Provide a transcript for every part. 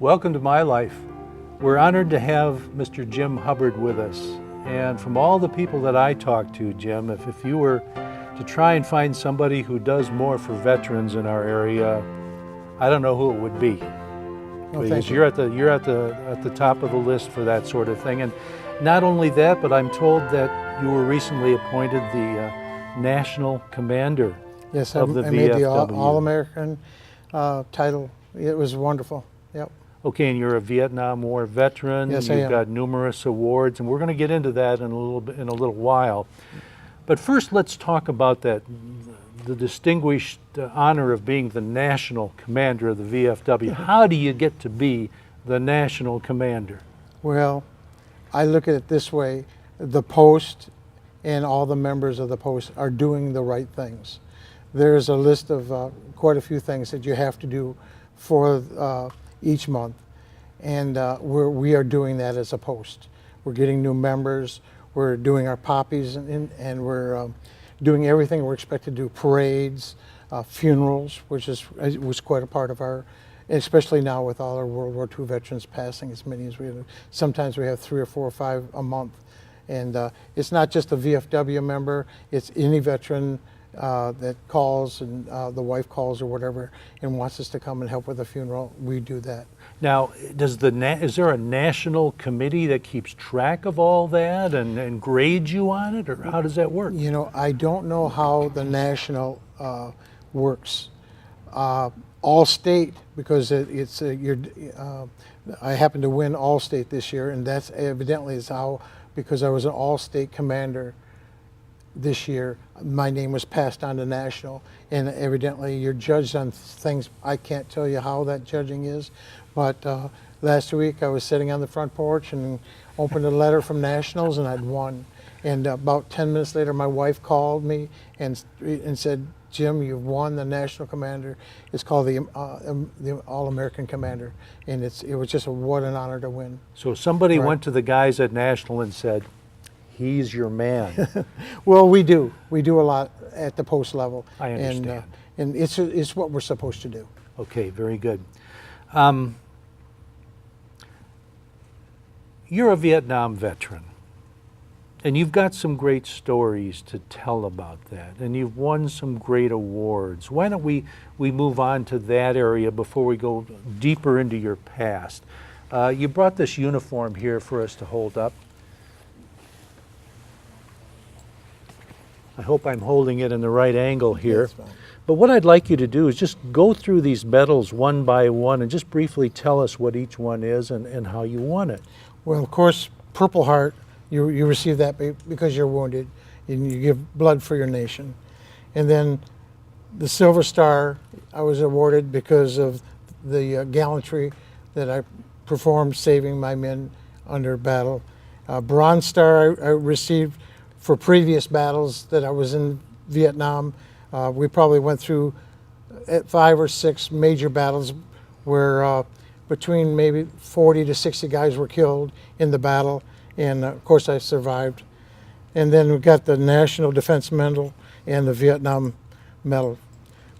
Welcome to my life. We're honored to have Mr. Jim Hubbard with us. And from all the people that I talk to, Jim, if you were to try and find somebody who does more for veterans in our area, I don't know who it would be. Well, Because you're at the top of the list for that sort of thing. And not only that, but I'm told that you were recently appointed the National Commander Yes, of the I made the VFW. All-American title. It was wonderful. Yep. Okay, and you're a Vietnam War veteran. Yes, I You've am. got numerous awards, and we're going to get into that in a little while. But first, let's talk about the distinguished honor of being the National Commander of the VFW. How do you get to be the National Commander? Well, I look at it this way. The post and all the members of the post are doing the right things. There's a list of quite a few things that you have to do for each month, and we are doing that as a post. We're getting new members, we're doing our poppies, and we're doing everything we're expected to do: parades, funerals, which was quite a part of our, especially now with all our World War II veterans passing, as many as we have. Sometimes we have 3 or 4 or 5 a month, and it's not just a VFW member, it's any veteran that calls, and the wife calls or whatever and wants us to come and help with the funeral. We do that. Now, is there a national committee that keeps track of all that and grades you on it, or how does that work? You know, I don't know how the national works. All state, because I happened to win all state this year, and that's evidently is how, because I was an all state commander this year, my name was passed on to national, and evidently you're judged on things. I can't tell you how that judging is, but last week I was sitting on the front porch and opened a letter from nationals, and I'd won. And about 10 minutes later, my wife called me and said, "Jim, you've won the National Commander." It's called the All-American Commander, and it was just what an honor to win. So somebody Right. went to the guys at National and said, "He's your man." Well, we do a lot at the post level. I understand. And it's what we're supposed to do. Okay, very good. You're a Vietnam veteran, and you've got some great stories to tell about that, and you've won some great awards. Why don't we move on to that area before we go deeper into your past? You brought this uniform here for us to hold up. I hope I'm holding it in the right angle here. That's fine. But what I'd like you to do is just go through these medals one by one and just briefly tell us what each one is and how you won it. Well, of course, Purple Heart, you receive that because you're wounded, and you give blood for your nation. And then the Silver Star, I was awarded because of the gallantry that I performed saving my men under battle. Bronze Star I received for previous battles that I was in Vietnam. We probably went through 5 or 6 major battles where between maybe 40 to 60 guys were killed in the battle, and of course I survived. And then we got the National Defense Medal and the Vietnam Medal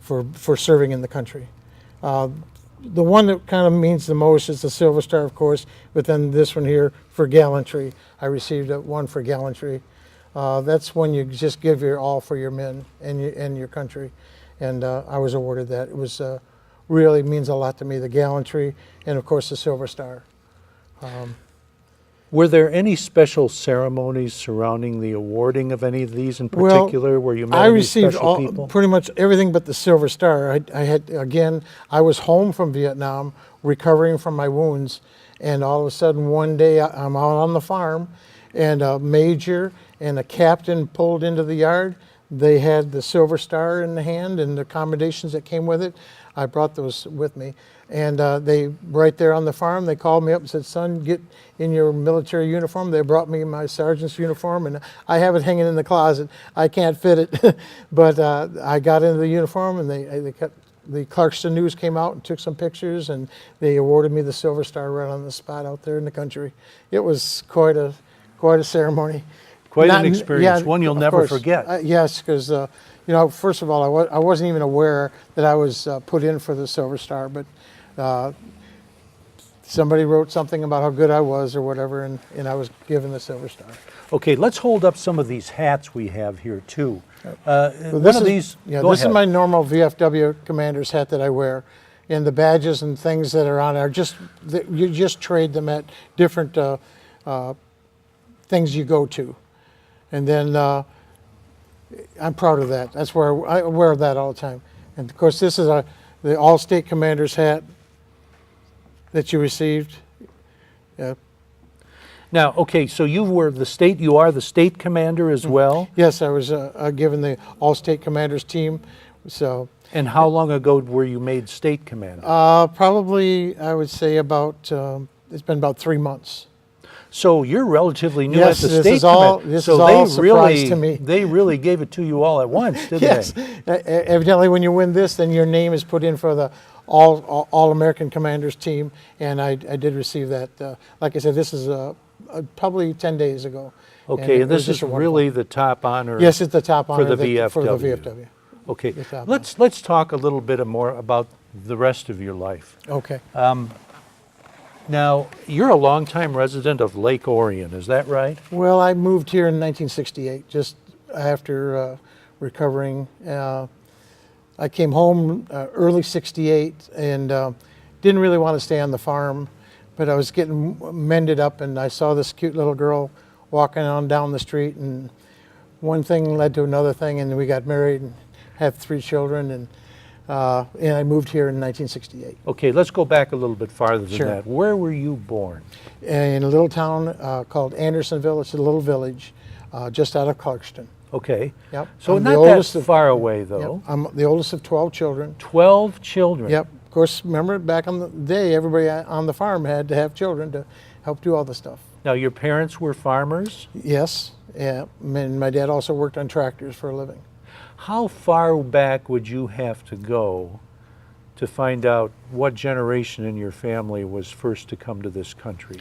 for serving in the country. The one that kind of means the most is the Silver Star, of course, but then this one here for gallantry. I received one for gallantry. That's when you just give your all for your men and your country, and I was awarded that. It was really means a lot to me, the gallantry, and of course the Silver Star. Were there any special ceremonies surrounding the awarding of any of these in particular, where you met I any received special people? pretty much everything but the Silver Star. I was home from Vietnam, recovering from my wounds, and all of a sudden one day I'm out on the farm, and a major and a captain pulled into the yard. They had the Silver Star in the hand and the commendations that came with it. I brought those with me. And they, right there on the farm, they called me up and said, "Son, get in your military uniform." They brought me my sergeant's uniform, and I have it hanging in the closet. I can't fit it. But I got into the uniform, and the Clarkston News came out and took some pictures, and they awarded me the Silver Star right on the spot out there in the country. It was quite a ceremony. Quite an experience, one you'll never forget. Yes, because you know, first of all, I wasn't even aware that I was put in for the Silver Star, but somebody wrote something about how good I was or whatever, and I was given the Silver Star. Okay, let's hold up some of these hats we have here too. Well, One of these, yeah, go this ahead. is my normal VFW commander's hat that I wear, and the badges and things that are on are just you just trade them at different things you go to, and then I'm proud of that. That's where I wear that all the time. And of course, this is the All-State Commander's hat that you received. Now, okay, so you are the state commander as well? Yes, I was given the All-State Commander's team. So And how long ago were you made state commander? probably I would say about it's been about 3 months. So you're relatively new Yes, at the this state is all- command. this So is all they surprise really, to me. they really gave it to you all at once, didn't Yes, they? evidently when you win this, then your name is put in for the All-American Commanders team, and I did receive that. Like I said, this is probably 10 days ago. Okay, it and was this is just a wonderful- really the top honor. Yes, it's the top honor the for the VFW. VFW. Okay, the top let's talk a little bit more about the rest of your life. Okay. Now, you're a longtime resident of Lake Orion, is that right? Well, I moved here in 1968, just after recovering. I came home early '68 and didn't really want to stay on the farm, but I was getting mended up, and I saw this cute little girl walking on down the street, and one thing led to another thing, and we got married and had 3 children, and I moved here in 1968 Okay, let's go back a little bit farther than Sure. that. Where were you born? in a little town called Andersonville. It's a little village just out of Clarkston. Okay. Yep. So I'm the not oldest that of- far away, Yep. though. I'm the oldest of 12 children. 12 children. Yep. Of course, remember back on the day, everybody on the farm had to have children to help do all the stuff. Now, your parents were farmers. Yes. Yeah. And my dad also worked on tractors for a living. How far back would you have to go to find out what generation in your family was first to come to this country?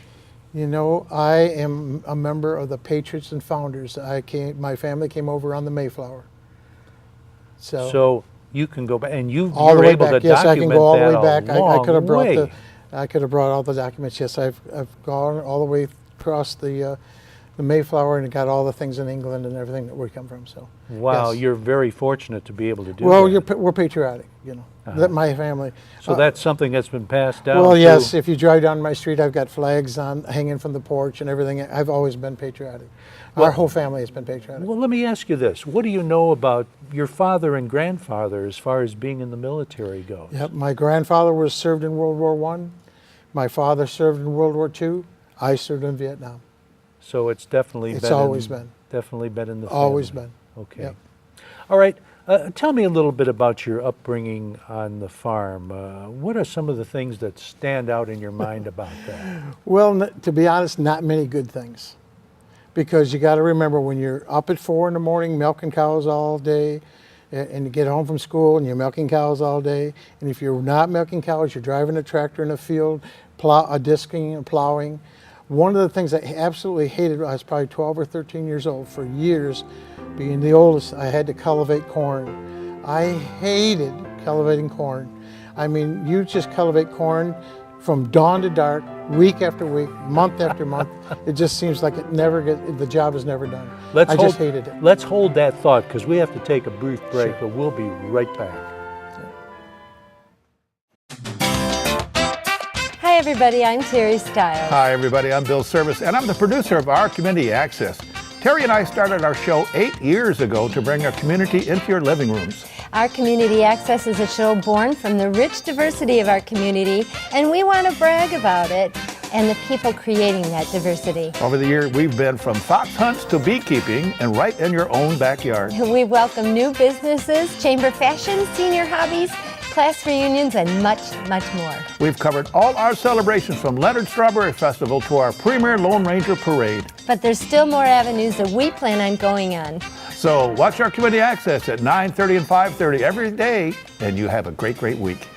You know, I am a member of the Patriots and Founders. My family came over on the Mayflower. So you can go back, and you all the were way able back. to Yes, I document can go all the way that back. a long I could have brought way. I could have brought all the documents. Yes, I've gone all the way across the Mayflower and got all the things in England and everything that we come from. So Wow, yes. you're very fortunate to be able to do Well, that. we're patriotic, you know. That my family. So that's something that's been passed down. Well, to- yes. If you drive down my street, I've got flags on hanging from the porch and everything. I've always been patriotic. Our whole family has been patriotic. Well, let me ask you this. What do you know about your father and grandfather as far as being in the military goes? Yep. My grandfather was served in World War I. My father served in World War II. I served in Vietnam. So it's definitely It's been always been. definitely been in the family. Always been. Okay. Yep. All right. Tell me a little bit about your upbringing on the farm. What are some of the things that stand out in your mind about that? Well, to be honest, not many good things. Because you got to remember when you're up at 4 in the morning milking cows all day, and you get home from school and you're milking cows all day, and if you're not milking cows, you're driving a tractor in a field, disking and plowing. One of the things I absolutely hated, I was probably 12 or 13 years old, for years, being the oldest, I had to cultivate corn. I hated cultivating corn. I mean, you just cultivate corn from dawn to dark, week after week, month after month. It just seems like the job is never done. I just hated it. Let's hold that thought because we have to take a brief break, but we'll be right back. Hi everybody, I'm Terry Stiles. Hi, everybody. I'm Bill Service, and I'm the producer of Our Community Access. Terry and I started our show 8 years ago to bring our community into your living rooms. Our Community Access is a show born from the rich diversity of our community, and we want to brag about it and the people creating that diversity. Over the years, we've been from fox hunts to beekeeping and right in your own backyard. We welcome new businesses, chamber fashion, senior hobbies, class reunions, and much, much more. We've covered all our celebrations from Leonard Strawberry Festival to our premier Lone Ranger Parade. But there's still more avenues that we plan on going on. So watch our Community Access at 9:30 and 5:30 every day, and you have a great, great week.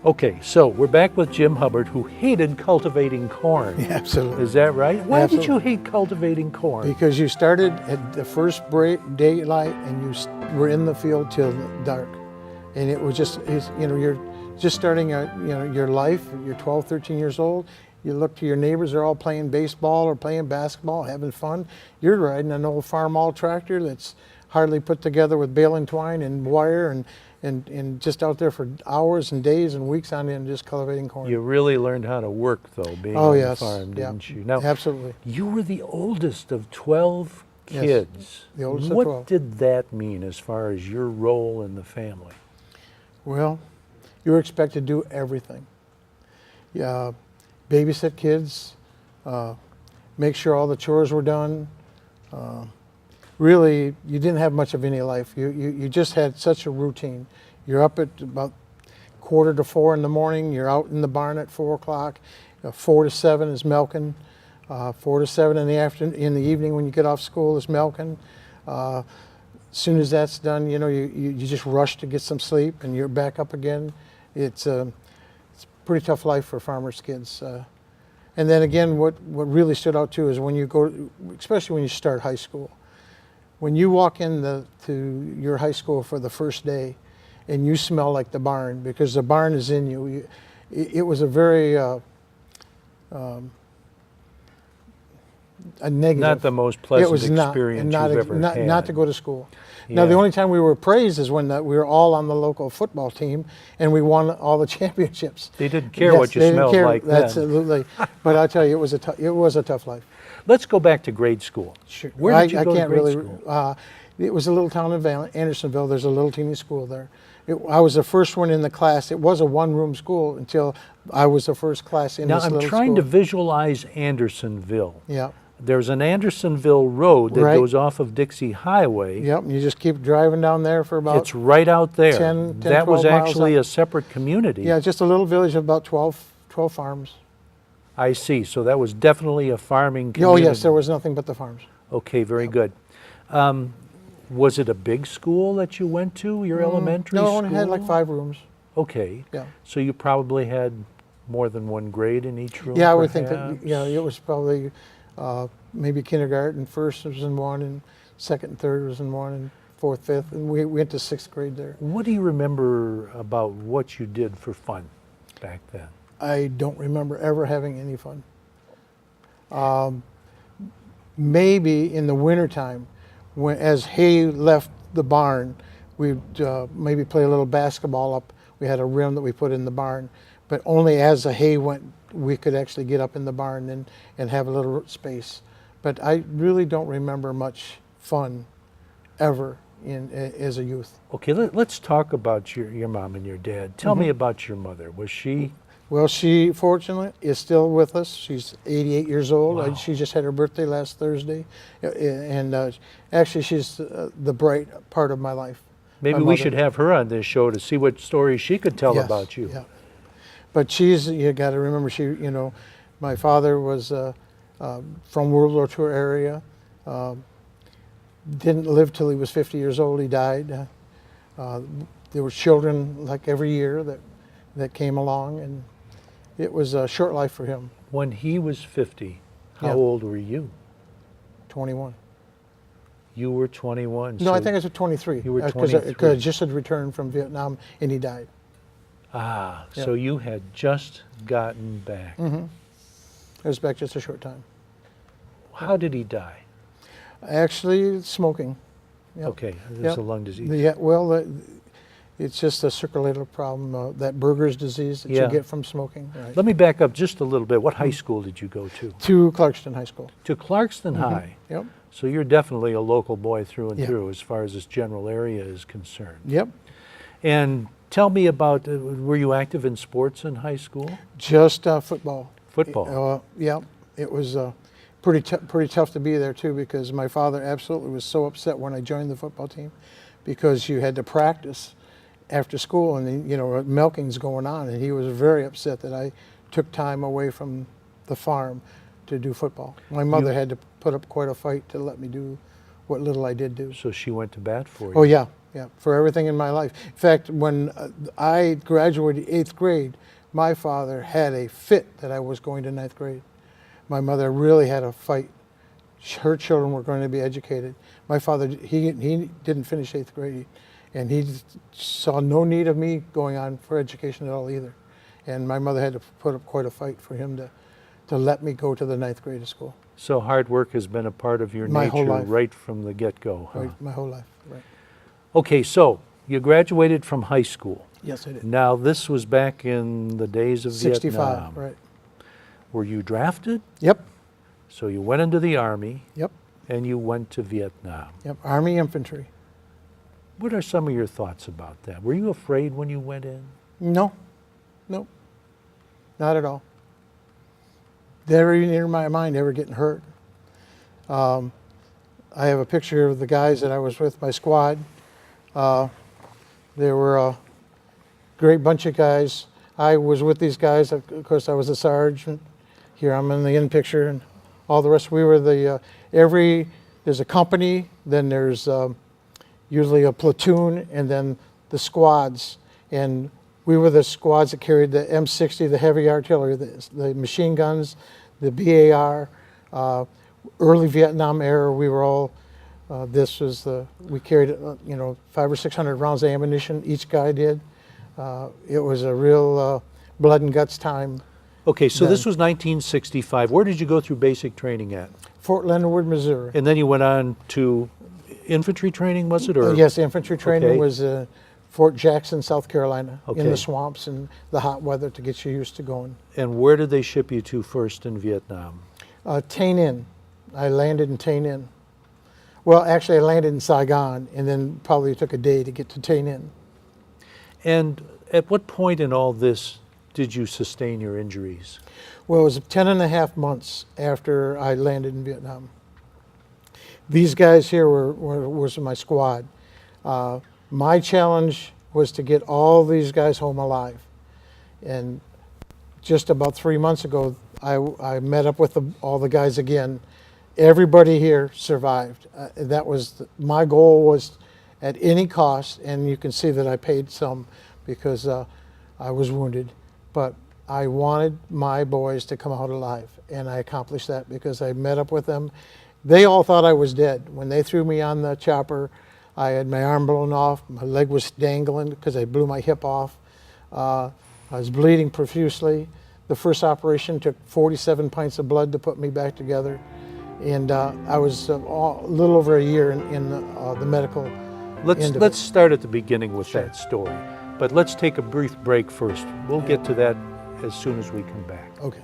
Okay, so we're back with Jim Hubbard, who hated cultivating corn. Yeah, absolutely. Is that right? Why did you Absolutely. hate cultivating corn? Because you started at the first daylight and you were in the field till dark. And it was just, you're just starting your life. You're 12, 13 years old. You look to your neighbors, they're all playing baseball or playing basketball, having fun. You're riding an old farm all tractor that's hardly put together with bale and twine and wire and just out there for hours and days and weeks on end just cultivating corn. You really learned how to work, though, being Oh, on yes. the farm, Yeah. didn't you? Now, Absolutely. you were the oldest of 12 Yes, kids. the oldest of what 12. did that mean as far as your role in the family? Well, you were expected to do everything. Yeah, babysit kids, make sure all the chores were done. Really, you didn't have much of any life. You just had such a routine. You're up at about 3:45 in the morning. You're out in the barn at 4 o'clock. 4 to 7 is milking. 4 to 7 in the afternoon, in the evening when you get off school is milking. As soon as that's done, you just rush to get some sleep, and you're back up again. It's a pretty tough life for farmers' kids. And then again, what really stood out too is when you go, especially when you start high school, when you walk to your high school for the first day, and you smell like the barn because the barn is in you. It was a very a negative. Not the most pleasant It was not, experience and not, you've ever not, had. not to go to school. Now, the Yeah. only time we were praised is when we were all on the local football team and we won all the championships. They didn't care Yes, what you they didn't smelled care. like then. Absolutely. But I tell you, it was a tough life. Let's go back to grade school. Sure. Where did you I go can't to grade really. school? It was a little town in Andersonville. There's a little teeny school there. I was the first one in the class. It was a one-room school until I was the first class in Now, this I'm little trying school. to visualize Andersonville. Yeah. There's an Andersonville road that Right. goes off of Dixie Highway. Yep. And you just keep driving down there for about. It's right out there. 10, that was 12 miles actually up. a separate community. Yeah, just a little village of about 12 farms. I see. So that was definitely a farming Oh community. yes, there was nothing but the farms. Okay, very good. Was it a big school that you went to, your elementary No, it school? only had like 5 rooms. Okay. Yeah. So you probably had more than one grade in each room, Yeah, I would think that. perhaps? Yeah, it was probably maybe kindergarten. First was in one, and second and third was in one, and fourth, fifth, and we went to 6th grade there. What do you remember about what you did for fun back then? I don't remember ever having any fun. Maybe in the wintertime, as hay left the barn, we'd maybe play a little basketball up. We had a rim that we put in the barn, but only as the hay went, we could actually get up in the barn and have a little space. But I really don't remember much fun ever as a youth. Okay, let's talk about your mom and your dad. Tell Mm-hmm. me about your mother. Was she? Well, she fortunately is still with us. She's 88 years old. Wow. She just had her birthday last Thursday, and actually she's the bright part of my life. Maybe My we mother. should have her on this show to see what stories she could tell Yes, about you. Yeah, but you got to remember my father was from World War II area. Didn't live till he was 50 years old. He died. There were children like every year that came along, and it was a short life for him. When he was 50, how Yeah. old were you? 21. You were 21. No, I so- think I was 23. You were Because 23. I just had returned from Vietnam, and he died. Ah, Yeah. so you had just gotten back. Mm-hmm. I was back just a short time. How did he die? Actually, smoking. Yep. Okay, this Yep. is a lung disease. It's just a circulator problem, that Berger's disease that Yeah. you get from smoking. Right. Let me back up just a little bit. What high school did you go to? To Clarkston High School. To Clarkston High. Yep. So you're definitely a local boy through and Yeah. through as far as this general area is concerned. Yep. And tell me about, were you active in sports in high school? Just football. Football. Yeah. It was pretty tough to be there too, because my father absolutely was so upset when I joined the football team, because you had to practice after school, and milking's going on, and he was very upset that I took time away from the farm to do football. My mother had to put up quite a fight to let me do what little I did do. So she went to bat for you. Oh yeah, for everything in my life. In fact, when I graduated 8th grade, my father had a fit that I was going to 9th grade. My mother really had a fight. Her children were going to be educated. My father, he didn't finish 8th grade, And he saw no need of me going on for education at all either. And my mother had to put up quite a fight for him to let me go to the 9th grade of school. So hard work has been a part of your My whole nature life. right from the get-go, huh? Right, my whole life, right. Okay, so you graduated from high school. Yes, I did. Now, this was back in the days of 65, Vietnam. right. Were you drafted? Yep, So you went into the Army yep, and you went to Vietnam. yep. Army infantry. What are some of your thoughts about that? Were you afraid when you went in? No, no, not at all. Never even entered my mind ever getting hurt. I have a picture of the guys that I was with, my squad. There were a great bunch of guys. I was with these guys. Of course, I was a sergeant. Here I'm in the end picture, and all the rest. We were the there's a company, then there's usually a platoon, and then the squads. And we were the squads that carried the M60, the heavy artillery, the machine guns, the BAR. Early Vietnam era, we were all. We carried 500 or 600 rounds of ammunition. Each guy did. It was a real blood and guts time. Okay, so Then. this was 1965. Where did you go through basic training at? Fort Leonard Wood, Missouri. And then you went on to infantry training, was it? Or? Yes, infantry training Okay. was Fort Jackson, South Carolina, in Okay. the swamps and the hot weather to get you used to going. And where did they ship you to first in Vietnam? Tay Ninh. I landed in Tay Ninh. Well, actually, I landed in Saigon, and then probably took a day to get to Tay Ninh. And at what point in all this did you sustain your injuries? Well, it was 10 and a half months after I landed in Vietnam. These guys here was my squad. My challenge was to get all these guys home alive. And just about 3 months ago, I met up with all the guys again. Everybody here survived. That was my goal, was at any cost, and you can see that I paid some because I was wounded. But I wanted my boys to come out alive, and I accomplished that because I met up with them. They all thought I was dead. When they threw me on the chopper, I had my arm blown off, my leg was dangling because I blew my hip off. I was bleeding profusely. The first operation took 47 pints of blood to put me back together. And I was a little over a year in the medical end of it. Let's start at the beginning with Sure. that story. But let's take a brief break first. We'll get to that as soon as we come back. Okay.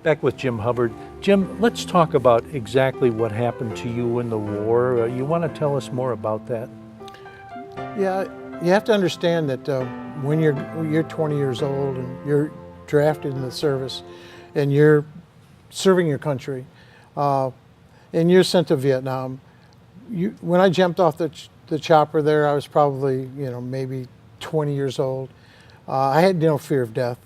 Back with Jim Hubbard. Jim, let's talk about exactly what happened to you in the war. You want to tell us more about that? Yeah, you have to understand that when you're 20 years old and you're drafted in the service and you're serving your country and you're sent to Vietnam, when I jumped off the chopper there, I was probably maybe 20 years old. I had no fear of death.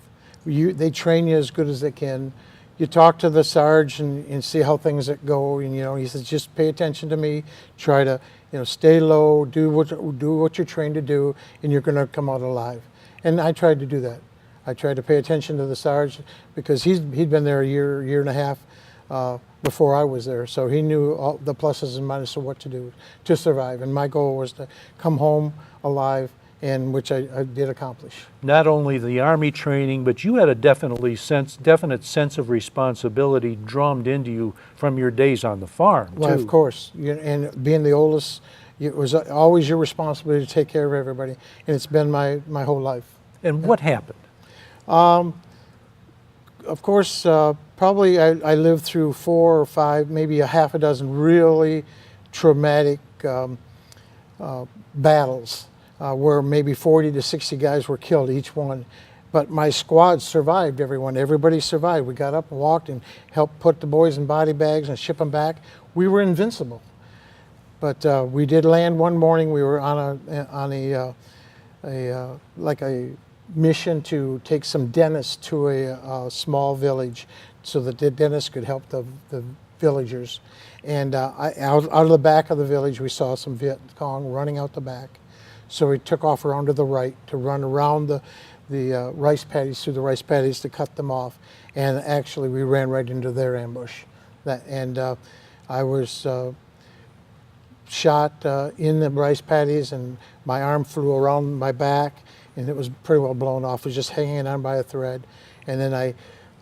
They train you as good as they can. You talk to the Sarge and see how things go. And he says, just pay attention to me. Try to stay low. Do what you're trained to do, and you're going to come out alive. And I tried to do that. I tried to pay attention to the Sarge because he'd been there a year and a half before I was there, so he knew all the pluses and minuses of what to do to survive. And my goal was to come home alive, and which I did accomplish. Not only the Army training, but you had a definite sense of responsibility drummed into you from your days on the farm, Well, too. of course, and being the oldest, it was always your responsibility to take care of everybody, and it's been my whole life. And what happened? Of course, probably I lived through 4 or 5, maybe a half a dozen really traumatic battles where maybe 40 to 60 guys were killed each one. But my squad survived, everyone. Everybody survived. We got up and walked and helped put the boys in body bags and ship them back. We were invincible. But we did land one morning. We were on a mission to take some dentists to a small village so that the dentists could help the villagers. And out of the back of the village, we saw some Viet Cong running out the back. So we took off around to the right to run around the rice paddies, through the rice paddies to cut them off. And actually, we ran right into their ambush. I was shot in the rice paddies, and my arm flew around my back, and it was pretty well blown off. It was just hanging on by a thread. And then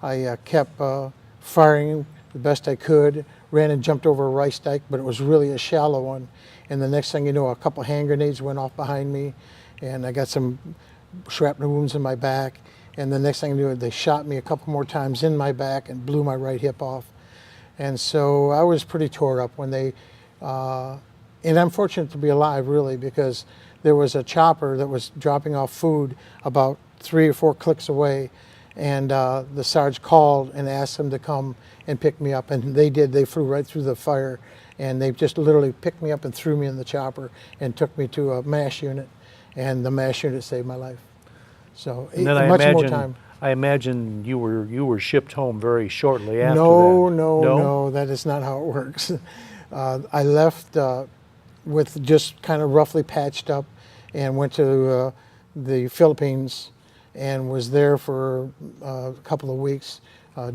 I kept firing the best I could, ran and jumped over a rice dike, but it was really a shallow one. And the next thing you know, a couple hand grenades went off behind me, and I got some shrapnel wounds in my back. And the next thing I knew, they shot me a couple more times in my back and blew my right hip off. And so I was pretty tore up when they, and I'm fortunate to be alive, really, because there was a chopper that was dropping off food about 3 or 4 clicks away, and the Sarge called and asked them to come and pick me up, and they did. They flew right through the fire, and they just literally picked me up and threw me in the chopper and took me to a MASH unit, and the MASH unit saved my life. So And then more time. I imagine you were shipped home very shortly after No, that. no, that is not how it works. I left with just kind of roughly patched up, and went to the Philippines and was there for a couple of weeks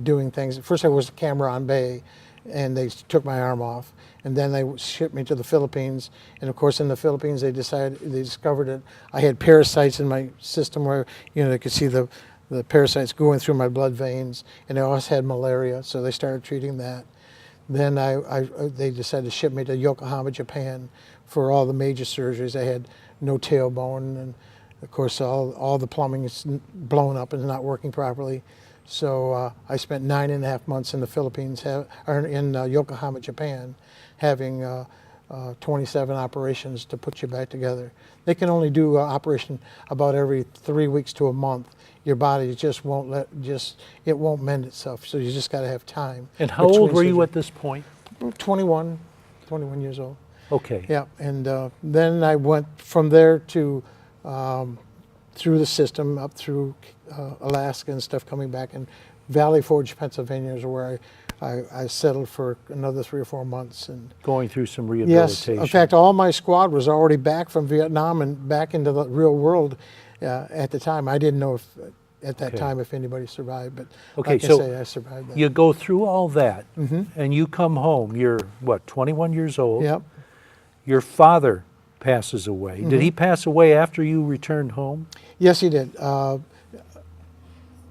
doing things. First I was camera on bay, and they took my arm off, and then they shipped me to the Philippines. And of course in the Philippines they discovered that I had parasites in my system, where they could see the parasites going through my blood veins, and I also had malaria, so they started treating that. Then they decided to ship me to Yokohama, Japan for all the major surgeries. I had no tailbone, and of course all the plumbing is blown up and not working properly. So I spent 9.5 months in the Philippines, or in Yokohama, Japan, having 27 operations to put you back together. They can only do an operation about every 3 weeks to a month. Your body just won't it won't mend itself. So you just got to have time. And how old were you at this point? 21 years old. Okay. Yeah, and then I went from there to through the system up through Alaska and stuff, coming back, and Valley Forge, Pennsylvania is where I settled for another 3 or 4 months. And Going through some yes, rehabilitation. in fact, all my squad was already back from Vietnam and back into the real world at the time. I didn't know at that time if anybody survived, but Okay, like so I say, I survived that. You go through all that, and you come home. You're, what, 21 years old? Yep. Your father passes away. Did he pass away after you returned home? Yes, he did.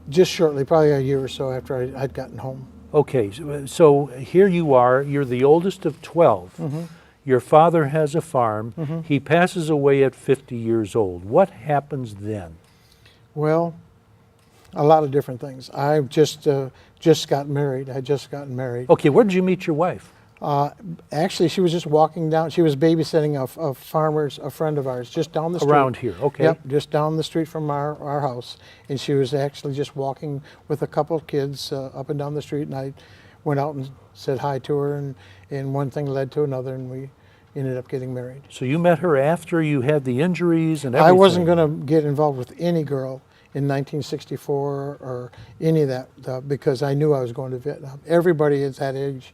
Just shortly, probably a year or so after I'd gotten home. Okay, so here you are. You're the oldest of 12. Your father has a farm. He passes away at 50 years old. What happens then? Well, a lot of different things. I just got married. I had just gotten married. Okay, where did you meet your wife? Actually, she was just walking down. She was babysitting a friend of ours, just down the street. Around here, okay. Yep, just down the street from our house. And she was actually just walking with a couple of kids up and down the street. And I went out and said hi to her, and one thing led to another, and we ended up getting married. So you met her after you had the injuries and everything? I wasn't going to get involved with any girl in 1964 or any of that because I knew I was going to Vietnam. Everybody at that age,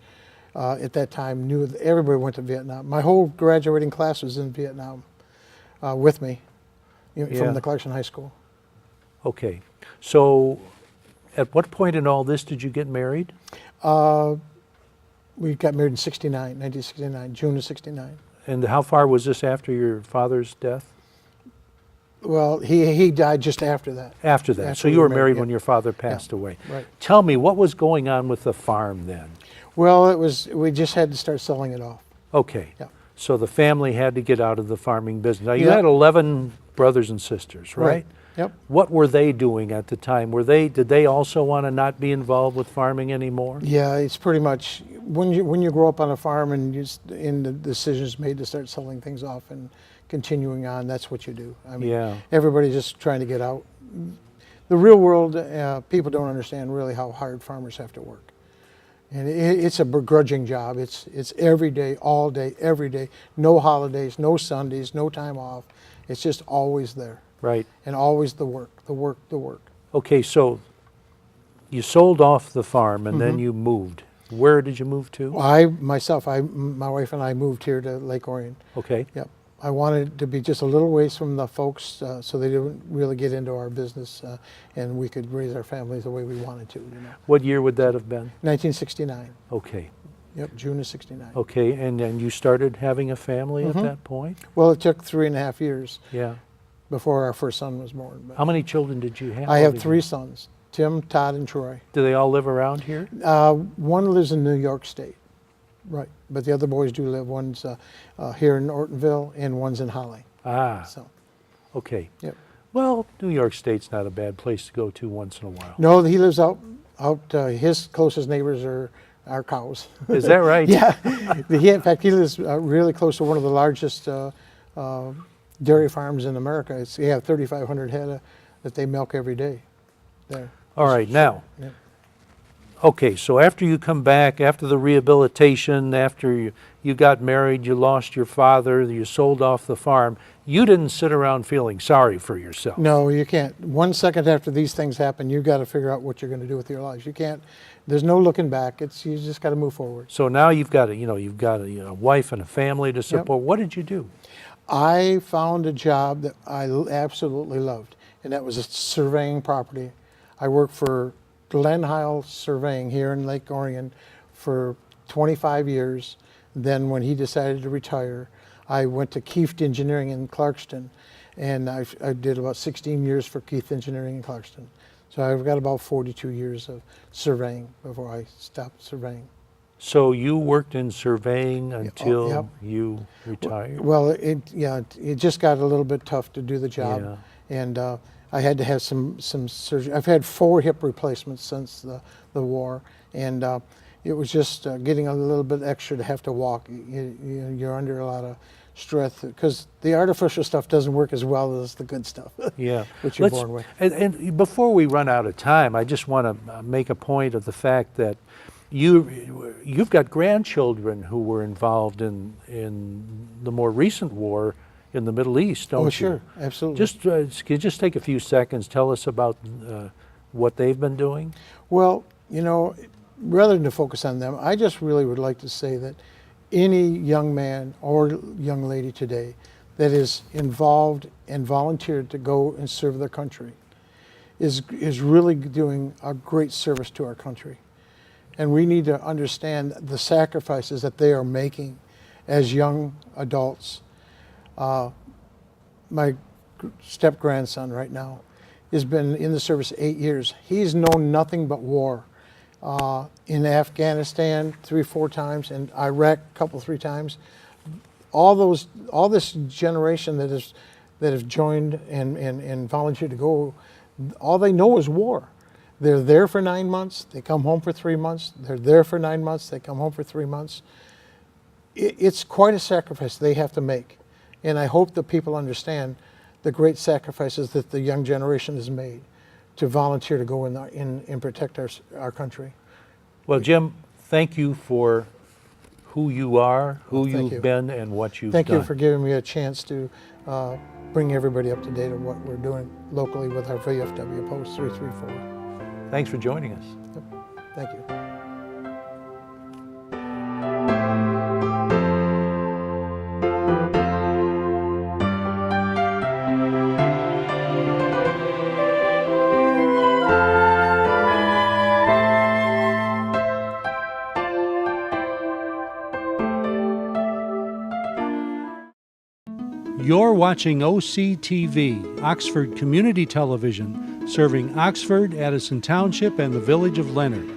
at that time, knew that everybody went to Vietnam. My whole graduating class was in Vietnam with me from the Clarkson High School. Okay. So at what point in all this did you get married? We got married in 1969, June of 69. And how far was this after your father's death? Well, he died just after that. After that. So you were married when your father passed away. Right. Tell me, what was going on with the farm then? Well, we just had to start selling it off. Okay. Yeah. So the family had to get out of the farming business. Now you Yep. had 11 brothers and sisters, right? Yep. What were they doing at the time? Did they also want to not be involved with farming anymore? Yeah, it's pretty much when you grow up on a farm and the decisions made to start selling things off and continuing on, that's what you do. I mean, everybody's just trying to get out. The real world, people don't understand really how hard farmers have to work. And it's a begrudging job. It's every day, all day, every day. No holidays, no Sundays, no time off. It's just always there. Right. And always the work, the work, the work. Okay, so you sold off the farm and Mm-hmm. then you moved. Where did you move to? My wife and I moved here to Lake Orion. Okay. Yep. I wanted to be just a little ways from the folks so they didn't really get into our business and we could raise our families the way we wanted to, you know. What year would that have been? 1969. Okay. Yep, June of 69. Okay, and then you started having a family Mm-hmm. at that point? Well, it took 3.5 years Yeah. before our first son was born. But How many children did you have? I have altogether? 3 sons, Tim, Todd, and Troy. Do they all live around here? One lives in New York State, right, but the other boys do live. One's here in Ortonville and one's in Holly. Ah, So, okay. yep. Well, New York State's not a bad place to go to once in a while. No, he lives out. His closest neighbors are our cows. Is that right? Yeah. In fact, he lives really close to one of the largest dairy farms in America. They have 3,500 head that they milk every day there. All right, now, Yeah. okay, so after you come back, after the rehabilitation, after you got married, you lost your father, you sold off the farm, you didn't sit around feeling sorry for yourself. No, you can't. 1 second after these things happen, you've got to figure out what you're going to do with your life. You can't. There's no looking back. You just got to move forward. So now you've got a wife and a family to support. What did you do? I found a job that I absolutely loved, and that was a surveying property. I worked for Glenn Heil Surveying here in Lake Orion for 25 years. Then when he decided to retire, I went to Keith Engineering in Clarkston, and I did about 16 years for Keith Engineering in Clarkston. So I've got about 42 years of surveying before I stopped surveying. So you worked in surveying until yep. you retired? Well, it just got a little bit tough to do the job, Yeah. and I had to have some surgery. I've had 4 hip replacements since the war, and it was just getting a little bit extra to have to walk. You're under a lot of stress because the artificial stuff doesn't work as well as the good stuff. Yeah. Which you're born with. And before we run out of time, I just want to make a point of the fact that you've got grandchildren who were involved in the more recent war in the Middle East, don't you? Oh, sure, absolutely. Can you just take a few seconds, tell us about what they've been doing? Well, rather than to focus on them, I just really would like to say that any young man or young lady today that is involved and volunteered to go and serve their country is really doing a great service to our country. And we need to understand the sacrifices that they are making as young adults. My step-grandson right now has been in the service 8 years. He's known nothing but war. In Afghanistan 3-4 times, in Iraq a couple 3 times. All this generation that have joined and volunteered to go, all they know is war. They're there for 9 months, they come home for 3 months. They're there for 9 months, they come home for 3 months. It's quite a sacrifice they have to make. And I hope that people understand the great sacrifices that the young generation has made to volunteer to go in and protect our country. Well, Jim, thank you for who you are, who Thank you've you. been, and what you've done. Thank you for giving me a chance to bring everybody up to date on what we're doing locally with our VFW Post 334. Thanks for joining us. Yep. Thank you. You're watching OCTV, Oxford Community Television, serving Oxford, Addison Township, and the village of Leonard.